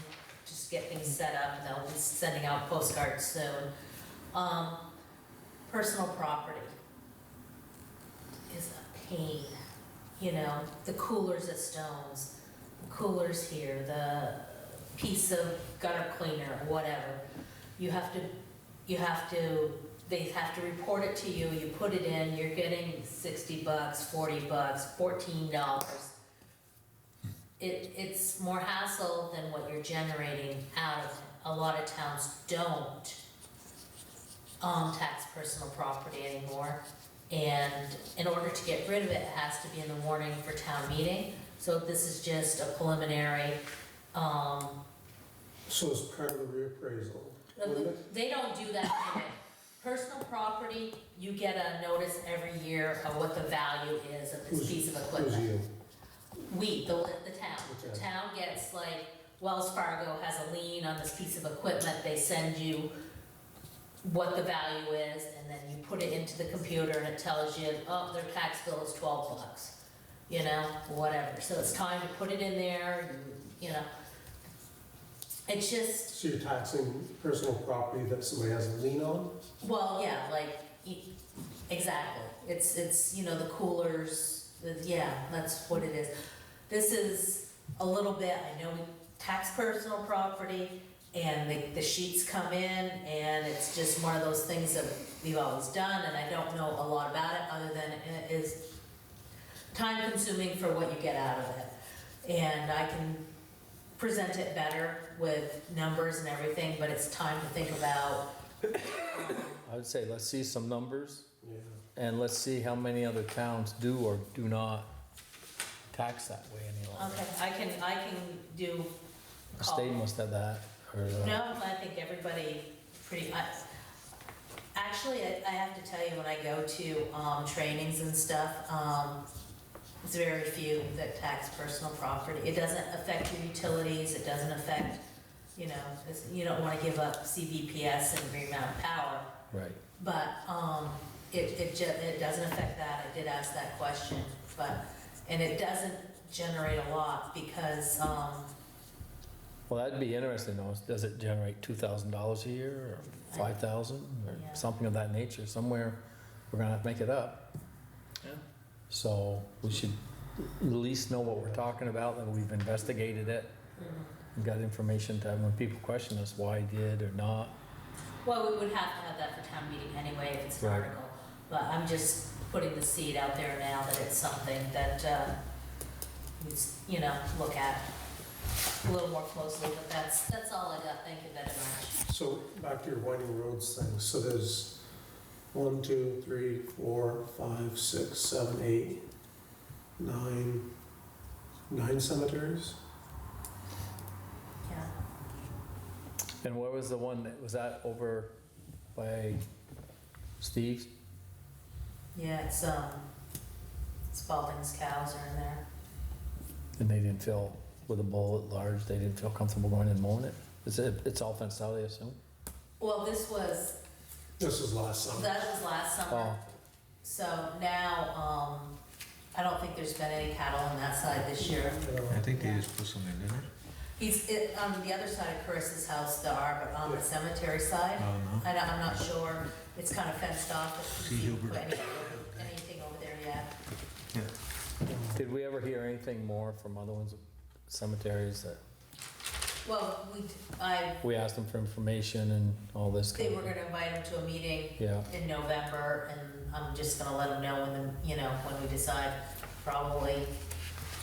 just get things set up, and they'll be sending out postcards soon. Personal property is a pain, you know, the coolers at Stones, the coolers here, the piece of gutter cleaner, whatever. They have to report it to you, you put it in, you're getting $60, $40, $14. It's more hassle than what you're generating out of it. A lot of towns don't tax personal property anymore. And in order to get rid of it, it has to be in the warning for town meeting. So this is just a preliminary, So it's part of the reappraisal. wouldn't it? they don't do that in it. Personal property, you get a notice every year of what the value is of this piece of Who's equipment. you? We, the town. The Okay. town gets, like, Wells Fargo has a lien on this piece of equipment, they send you what the value is, and then you put it into the computer and it tells you, oh, their tax bill is $12, you know, whatever. So it's time to put it in there, you know. It's just, So you're taxing personal property that somebody has a lien on? well, yeah, like, exactly. It's, you know, the coolers, yeah, that's what it is. This is a little bit, I know we tax personal property, and the sheets come in, and it's just one of those things that we've always done, and I don't know a lot about it, other than it is time consuming for what you get out of it. And I can present it better with numbers and everything, but it's time to think about, I would say, let's see some numbers, Yeah. and let's see how many other towns do or do not tax that way any longer. okay, I can do. The state must have that, or, No, I think everybody pretty, actually, I have to tell you, when I go to trainings and stuff, it's very few that tax personal property. It doesn't affect your utilities, it doesn't affect, you know, you don't wanna give up CVPS and Green Mountain Power, right. but it doesn't affect that. I did ask that question, but, and it doesn't generate a lot because, Well, that'd be interesting though, does it generate $2,000 a year, or 5,000, or Yeah. something of that nature? Somewhere, we're gonna have to make it up. Yeah. So, we should at least know what we're talking about, that we've investigated it, and got information to, when people question us why I did or not. well, we would have to have that for town meeting anyway if it's an Right. article. But I'm just putting the seed out there now that it's something that, we, you know, look at a little more closely, but that's all I got. Thank you very much. So back to your winding roads thing, so there's 1, 2, 3, 4, 5, 6, 7, 8, 9 cemeteries? Yeah. And where was the one that, was that over by Steve's? Yeah, it's Spalding's cows are in there. And they didn't feel, with a bull at large, they didn't feel comfortable going and mowing it? It's all fenced out, I assume? Well, this was last summer. That was last summer. Oh, So now, I don't think there's been any cattle on that side this year. I think they just put some in, didn't On the other side of Chris's house, there are, but on the cemetery side, Oh, no. I'm not sure, it's kind of fenced off, but See you Hubert. put anything over there yet. Yeah. Did we ever hear anything more from other ones, cemeteries that, Well, we asked them for information and all this they kind were of? gonna invite him to a meeting Yeah, in November, and I'm just gonna let him know when we decide, probably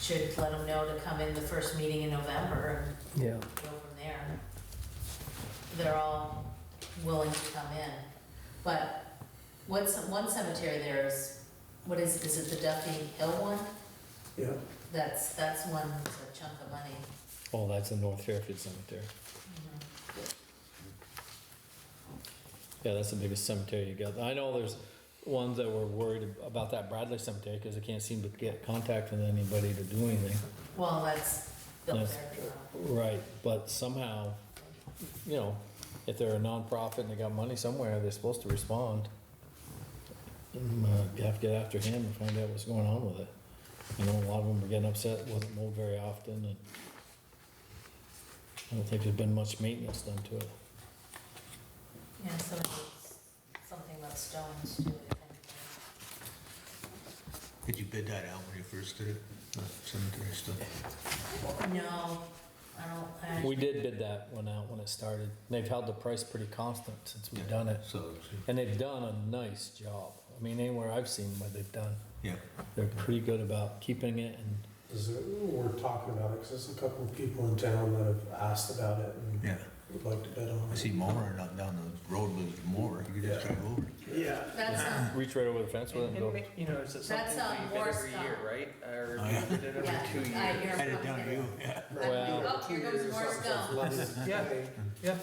should let him know to come in the first meeting in November and yeah. go from there. They're all willing to come in, but one cemetery there is, is it the Duffy Hill one? Yeah. That's one, that's a chunk of money. Oh, that's the North Fairfield Cemetery. Mhm. Yeah, that's the biggest cemetery you got. I know there's ones that were worried about that Bradley Cemetery because they can't seem to get contact with anybody to do anything. Well, that's built Yes. there. Right, but somehow, if they're a nonprofit and they got money somewhere, they're supposed to respond. You have to get after him and find out what's going on with it. A lot of them were getting upset, it wasn't mowed very often, and I don't think there's been much maintenance done to it. Yeah, so it's something about stones too, I think. Did you bid that out when you first did it? The cemetery stuff? No, I don't, We did bid that one out when it started. They've held the price pretty constant since we've done it, So, and they've done a nice job. I mean, anywhere I've seen what they've done, yeah. they're pretty good about keeping it and, We're talking about it, because there's a couple of people in town that have asked about it and Yeah. would like to bid on I it. see mower not down the road with mower. You could just drive over it. Yeah. that's, reach right over the fence with it and go. Is it That's, something we bid more every year, stuff. right? Or Oh, yeah. we bid it every yeah, 2 years? I hear Had it from down to you, yeah. Well- Oh, here goes more stone. Yeah.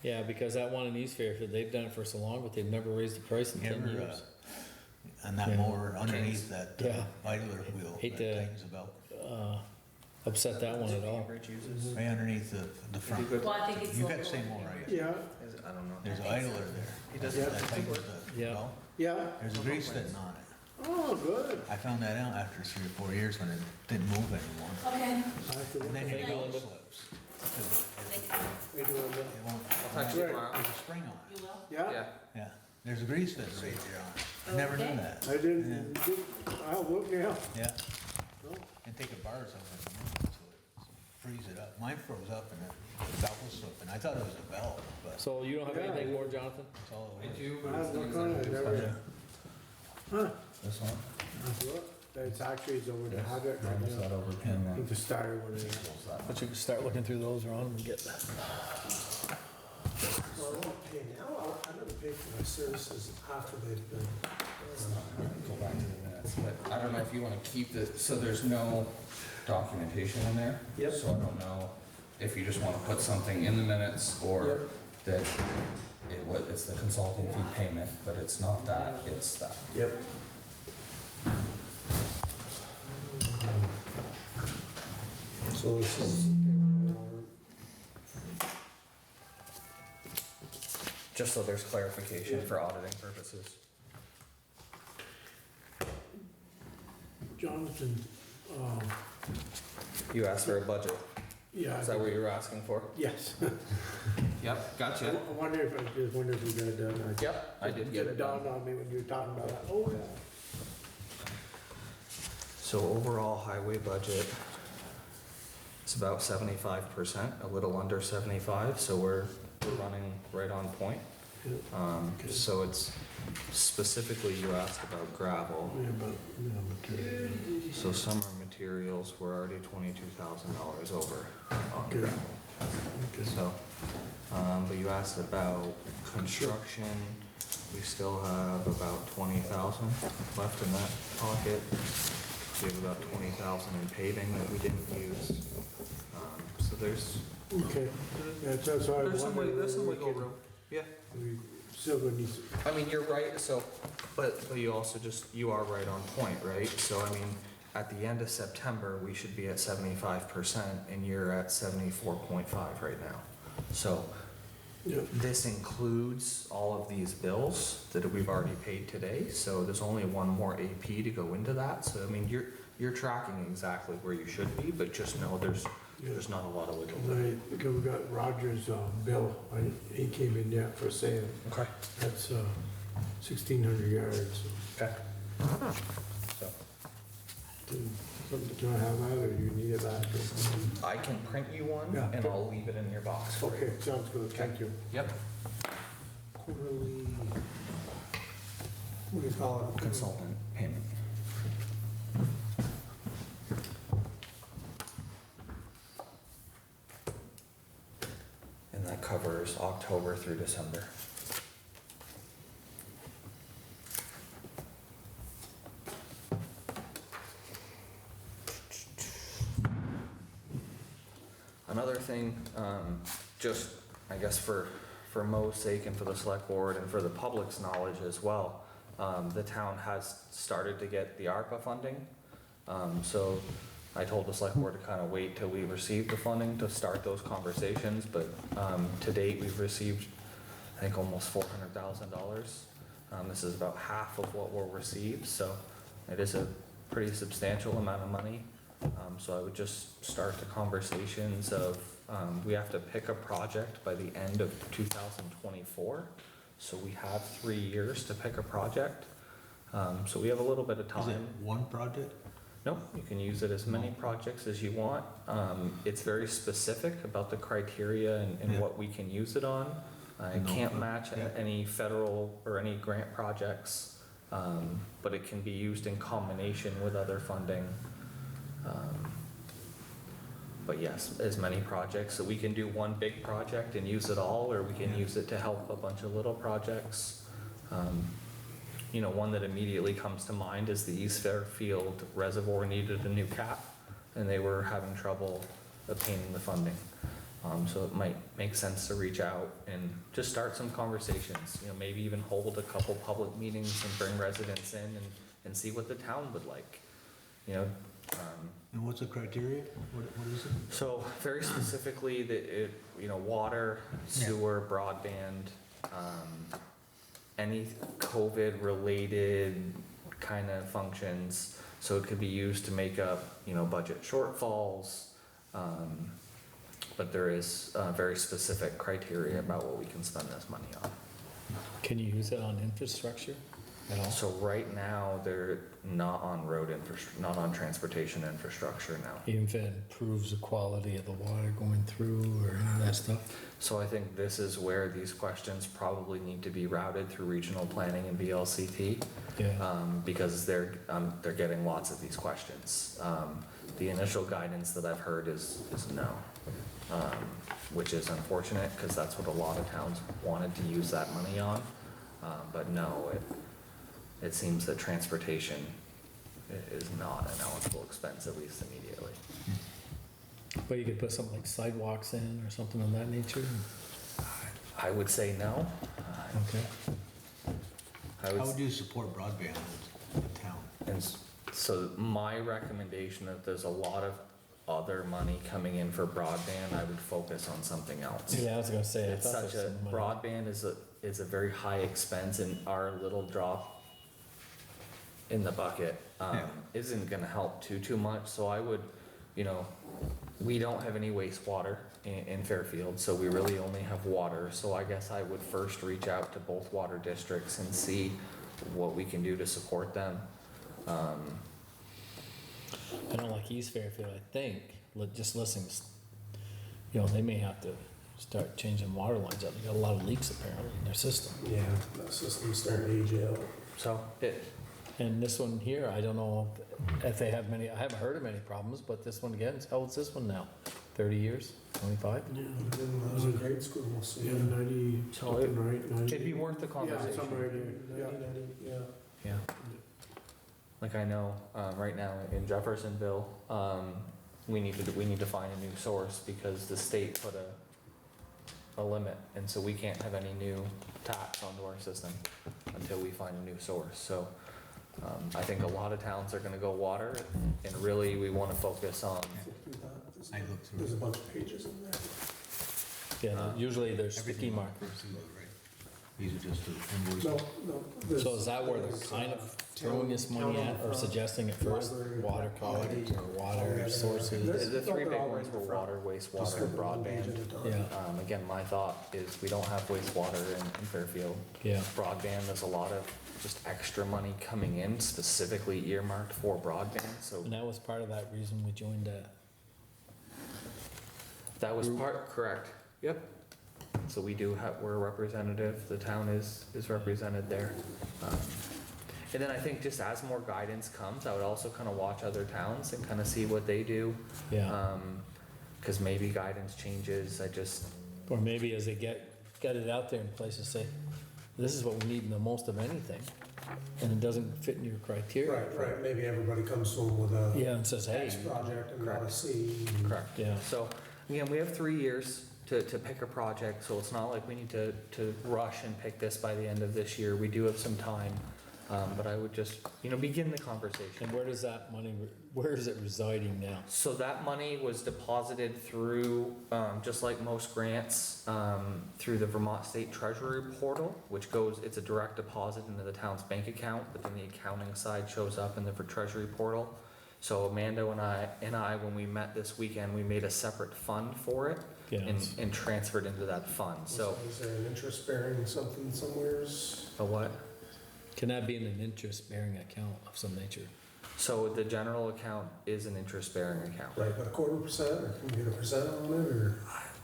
Yeah, because that one in East Fairfield, they've done it for so long, but they've never raised the price in 10 Ever, years. And that Yeah. mower underneath that Yeah. idler wheel, Hate that to- tightens about, Upset that one at all. Rich uses. right underneath the front. Well, I think it's You got the local. same mower, right? Yeah, Is it? I don't know. There's an I think so. idler there. He does Yeah. That tightens the Yeah. belt. yeah. There's a grease fitting on it. Oh, good. I found that out after 3 or 4 years when it didn't move anymore. Okay. I have to look And then at your Thank you, belt Linda. slips. We do it. It won't, I'll touch you tomorrow. there's a spring on it. You will? Yeah, Yeah. Yeah, there's a grease fitting right there on it. I never knew Okay. that. I didn't, I'll look now. Yeah, No. and take the bars off and move it so it frees it up. Mine froze up and the belt was slipping. I thought it was a belt, but So you don't have Yeah. anything more, Jonathan? it's all I it was. do, I but it's have looked things on that it, I never. just- Huh, This one? I've looked. It's actually it's over the Yes. habit right Minus that now. over I 10. think the starter one is. But you can start looking through those around and get that. Well, I won't pay now, I never pay for my services after they've been. Go back to the minutes, but I don't know if you wanna keep the, so there's no documentation in there? Yep. So I don't know if you just wanna put something in the minutes or that it's the consulting fee payment, but it's not that, it's that. Yep. So this is. Just so there's clarification for auditing purposes. Jonathan, You asked for a budget. yeah. Is that what you were asking for? Yes. Yep, I gotcha. wonder if, I just wonder if we got it done. Yep, I did get it done. Dawned on me when you were talking about that. Oh, yeah. So overall highway budget is about 75%, a little under 75, so we're running right on point. So it's specifically you asked about gravel. Yeah, but, material. So summer materials, we're already $22,000 over on Okay. gravel. Okay. So, but you asked about construction, we still have about 20,000 left in that pocket. We have about 20,000 in paving that we didn't use. So there's, Okay, that's why I there's some wondered. wiggle room. Yeah. We still gonna need, I mean, you're right, so, but you also you are right on point, right? So I mean, at the end of September, we should be at 75% and you're at 74.5 right now. So yeah, this includes all of these bills that we've already paid today, so there's only one more AP to go into that. So I mean, you're tracking exactly where you should be, but just know There's not a lot of wiggle. Right, because we got Roger's bill, he came in there for sale. Okay. That's 1,600 yards. Okay. So, Do I have that, or do you need it back? I can print you one Yeah. and I'll leave it in your box for you. Okay, sounds good, thank you. Yep. Quarterly, what do you call it? Consultant payment. And that covers October through December. Another thing, just, I guess for Mo's sake and for the select board and for the public's knowledge as well, the town has started to get the ARPA funding. So I told the select board to kind of wait till we receive the funding to start those conversations, but to date, we've received, I think, almost $400,000. This is about half of what we'll receive, so it is a pretty substantial amount of money. So I would just start the conversations of, we have to pick a project by the end of 2024. So we have 3 years to pick a project. So we have a little bit of Is it time. one project? No, you can use it as many projects as you want. It's very specific about the criteria and Yeah. what we can use it on. I No, can't match yeah. any federal or any grant projects, but it can be used in combination with other funding. But yes, as many projects, so we can do one big project and use it all, or we can Yeah. use it to help a bunch of little projects. You know, one that immediately comes to mind is the East Fairfield Reservoir needed a new cap, and they were having trouble obtaining the funding. So it might make sense to reach out and just start some conversations, you know, maybe even hold a couple public meetings and bring residents in and see what the town would like, you know. And what's the criteria? What is it? So very specifically, you know, water, sewer, broadband, any COVID-related kind of functions. So it could be used to make up, you know, budget shortfalls. But there is very specific criteria about what we can spend this money on. Can you use it on infrastructure at all? So right now, they're not on road infrastructure, not on transportation infrastructure now. Even if it improves the quality of the water going through or any of that stuff? So I think this is where these questions probably need to be routed through regional planning and VLCT, Yeah, because they're getting lots of these questions. The initial guidance that I've heard is no, which is unfortunate because that's what a lot of towns wanted to use that money on. But no, it seems that transportation is not an eligible expense, at least immediately. but you could put something like sidewalks in or something of that nature? I would say no. Okay. How would you support broadband in the town? And so my recommendation, if there's a lot of other money coming in for broadband, I would focus on something else. Yeah, I was gonna say, I It's thought such there's a, some money. broadband is a very high expense, and our little drop in the bucket Yeah. isn't gonna help too much, so I would, you know, we don't have any wastewater in Fairfield, so we really only have water, so I guess I would first reach out to both water districts and see what we can do to support them. I don't like East Fairfield, I think, just listening, you know, they may have to start changing water lines up. They got a lot of leaks apparently in their system. Yeah, that system's starting to age out. So And this one here, I don't know if they have many, I haven't heard of many problems, but this one again, how old's this one now? 30 years, 25? Yeah, I was in grade school, so. yeah, 90, So something, right? 90. it'd be worth the Yeah, conversation. somewhere there, yeah. Yeah. Like I know, right now in Jeffersonville, we need to find a new source because the state put a limit, and so we can't have any new taps onto our system until we find a new source. So, I think a lot of towns are gonna go water, and really we wanna focus on, I looked through There's a it. bunch of pages in there. Yeah, usually there's sticky Everything markers. Right. These are just the invoices. No, no. there's- So is that where they're there's, kind of throwing this money at or suggesting at first? Library, Water quality or water Yeah, sources? The three big They're all ones were right in the water, Just wastewater, look and at one page broadband. at a time. Yeah, Again, my thought is we don't have wastewater in Fairfield. yeah. Broadband, there's a lot of just extra money coming in specifically earmarked for broadband, so And that was part of that reason we joined that. that was part, correct, yep. So we do have, we're a representative, the town is represented there. And then I think just as more guidance comes, I would also kind of watch other towns and kind of see what they do. Yeah. Cause maybe guidance changes, Or maybe as they get it out there in places, say, this is what we need the most of anything, and it doesn't fit in your criteria. Right, maybe everybody comes home with a Yeah, and says, hey, X project and not a Correct. C. correct. yeah, So, again, we have 3 years to pick a project, so it's not like we need to rush and pick this by the end of this year. We do have some time, but I would just, begin the conversation. and where does that money, where is it residing now? So that money was deposited through, just like most grants, through the Vermont State Treasury portal, which it's a direct deposit into the town's bank account, but then the accounting side shows up in the Treasury portal. So Amanda and I, when we met this weekend, we made a separate fund for it Yeah, and transferred into that fund, so. Is there an interest bearing something somewheres? A what? can that be in an interest-bearing account of some nature? So the general account is an interest-bearing account. Right, but 1/4%, or can we get a percent on it, or?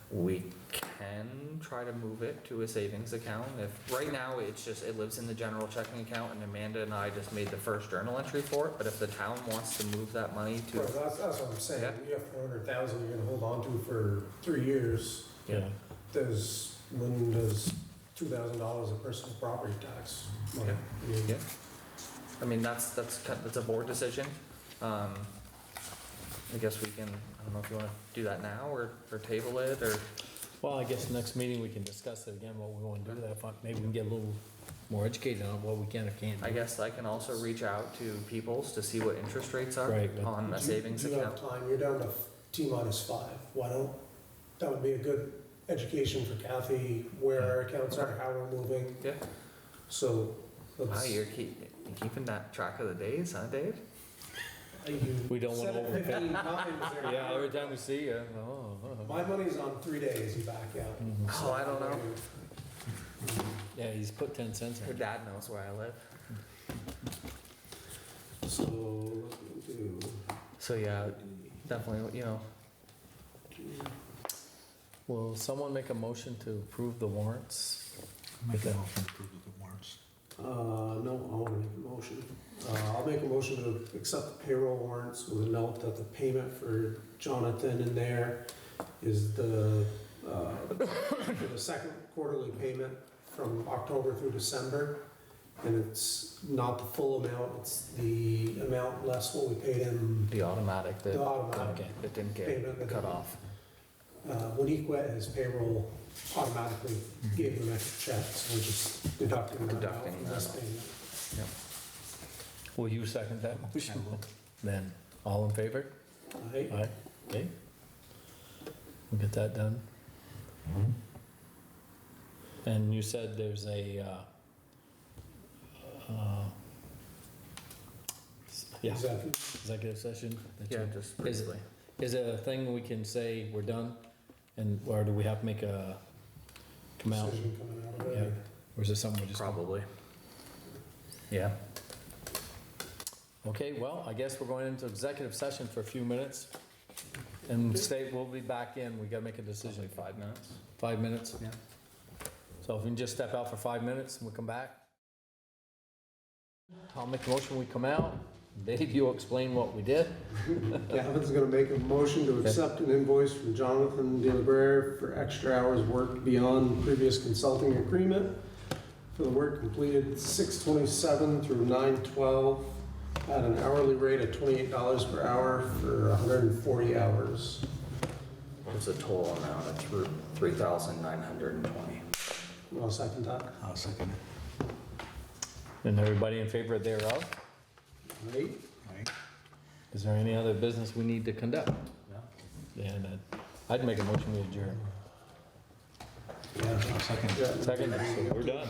We can try to move it to a savings account. Right now, it lives in the general checking account, and Amanda and I just made the first journal entry for it, but if the town wants to move that money to. Right, that's what I'm saying, Yeah. you have 400,000 you're gonna hold on to for 3 years. Yeah, When does $2,000 of personal property tax? money? Yeah. I mean, Yeah. I mean, that's a board decision. I guess we can, I don't know if you wanna do that now, or table it, or. well, I guess next meeting we can discuss it again, what we wanna do with that fund, maybe we can get a little more educated on what we can or can't do. I guess I can also reach out to Peoples to see what interest rates are Right, but- on a do savings you have account. time, you're down to T-5, why don't, that would be a good education for Kathy, where our accounts are, how we're moving. Yeah. So, Wow, let's. you're keeping that track of the days, huh, Dave? We don't wanna Said it overpay. 15 times there. Yeah, every time we see you, My money's on 3 days, you back out. Mhm. Oh, I don't know. Yeah, he's put 10 cents Her in. dad knows where I live. So, let me do. So yeah, definitely, Will someone make a motion to approve the warrants? Make a motion to approve the warrants. No, I want to make a motion. I'll make a motion to accept the payroll warrants with a note that the payment for Jonathan in there is the second quarterly payment from October through December. And it's not the full amount, it's the amount less what we paid him, the automatic the that automatic that didn't payment. get cut off. When he quit, his payroll automatically gave him an extra check, so we're just deducting that out Deducting from that this out. payment. Will you second that motion? I will. Then, all in favor? Right? Aye, okay. We'll get that done. And you said there's a, yeah, Exactly. executive session? that Yeah, you- just briefly. Is it a thing we can say we're done? Or do we have to make a, come out? Decision coming out of Yeah. it. Or is it something we just? Probably. Yeah. Okay, well, I guess we're going into executive session for a few minutes. And we'll be back in, we gotta make a decision. 5 minutes. 5 minutes? Yeah. So if we can just step out for 5 minutes and we'll come back. I'll make a motion, we come out. Dave, you'll explain what we did. Gavin's gonna make a motion to accept an invoice from Jonathan DeLaBrere for extra hours worked beyond previous consulting agreement for the work completed 6/27 through 9/12 at an hourly rate of $28 per hour for 140 hours. What's the total amount of $3,920? I'll second that. I'll second it. And everybody in favor thereof? Right? Right? Is there any other business we need to conduct? No. And I'd make a motion to adjourn. Yeah. I'll second it. Yeah. Second, so we're done.